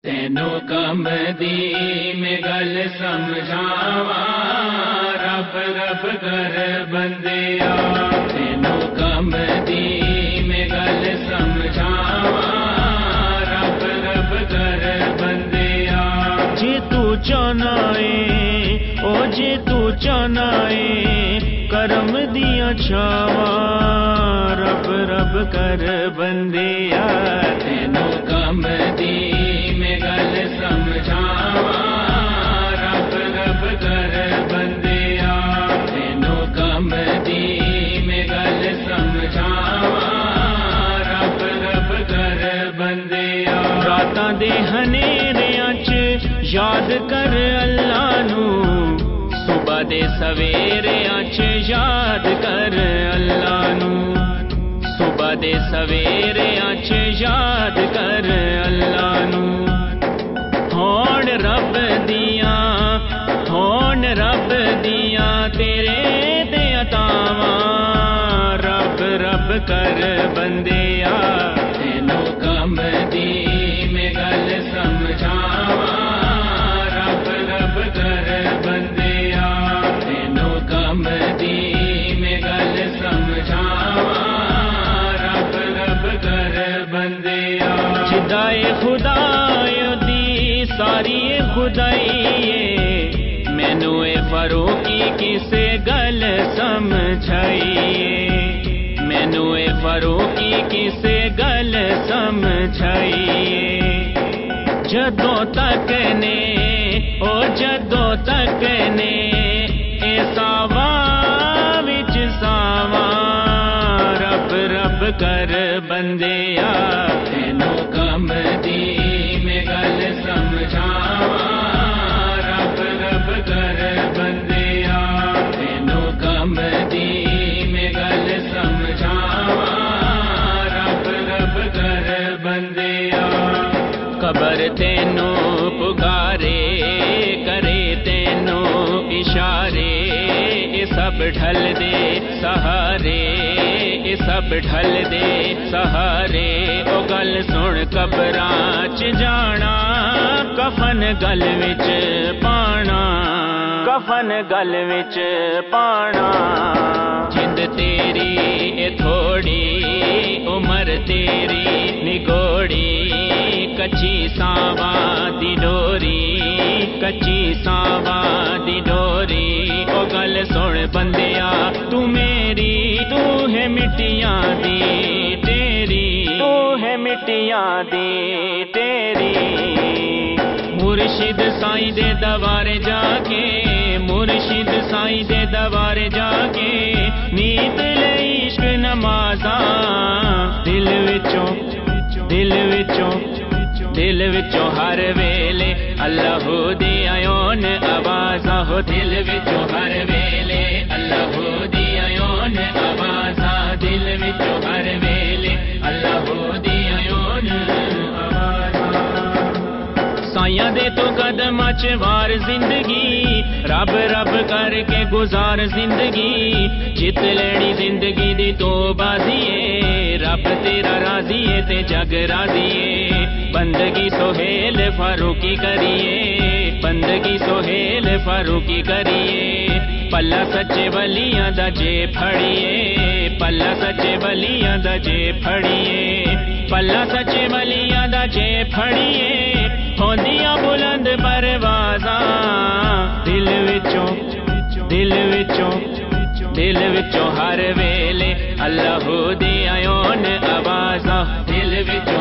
तेनू कम दी में गल समझावा, रब रब कर बंदिया। तेनू कम दी में गल समझावा, रब रब कर बंदिया। जे तू चाहना है ओ जे तू चाहना है करम दिया छावा, रब रब कर बंदिया। तेनू कम दी में गल समझावा, रब रब कर बंदिया। तेनू कम दी में गल समझावा, रब रब कर बंदिया। रातां दे हनेरियां च याद कर अल्लाह नू, सुबह दे सवेरियां च याद कर अल्लाह नू, सुबह दे सवेरियां च याद कर अल्लाह नू। होण रब दियां, होण रब दियां तेरे ते अतावां, रब रब कर बंदिया। तेनू कम दी में गल समझावा, रब रब कर बंदिया। तेनू कम दी में गल समझावा, रब रब कर बंदिया। जिदाए खुदायो दी सारी खुदाई, मैनू ए फरूकी किसे गल समझाइए, मैनू ए फरूकी किसे गल समझाइए। जदों तक ने ओ जदों तक ने ए सावा विच सावा, रब रब कर बंदिया। तेनू कम दी में गल समझावा, रब रब कर बंदिया। तेनू कम दी में गल समझावा, रब रब कर बंदिया। कबर तेनू पुकारे करे तेनू इशारे, ये सब ढल दे सहारे, ये सब ढल दे सहारे। ओ गल सुन कबरां च जाना, कफन गल विच पाना, कफन गल विच पाना। जिंद तेरी ए थोड़ी उम्र तेरी निगोड़ी, कच्ची सावा दी डोरी, कच्ची सावा दी डोरी। ओ गल सुन बंदिया तू मेरी, तू है मिट्टियां दी तेरी, तू है मिट्टियां दी तेरी। मुर्शिद साईं दे दरबारे जाके, मुर्शिद साईं दे दरबारे जाके, नीत ले इश्क नमाज़ां, दिल विचों दिल विचों दिल विचों हर वेले अल्लाह दी आयोन आवाज़ां हो। दिल विचों हर वेले अल्लाह दी आयोन आवाज़ां, दिल विचों हर वेले अल्लाह दी आयोन आवाज़ां। साइयां दे तो कदमां च वार जिंदगी, रब रब करके गुजार जिंदगी। जित लेनी जिंदगी दी तो बाजीए, रब तेरा राजीए ते जग राजीए। बंदगी सोहेल फारूकी करिए, बंदगी सोहेल फारूकी करिए। पल्ला सच्चे वलियां दा जे फड़िए, पल्ला सच्चे वलियां दा जे फड़िए, पल्ला सच्चे वलियां दा जे फड़िए। होंदियां बुलंद परवाज़ां, दिल विचों दिल विचों दिल विचों हर वेले अल्लाह दी आयोन आवाज़ां, दिल विचों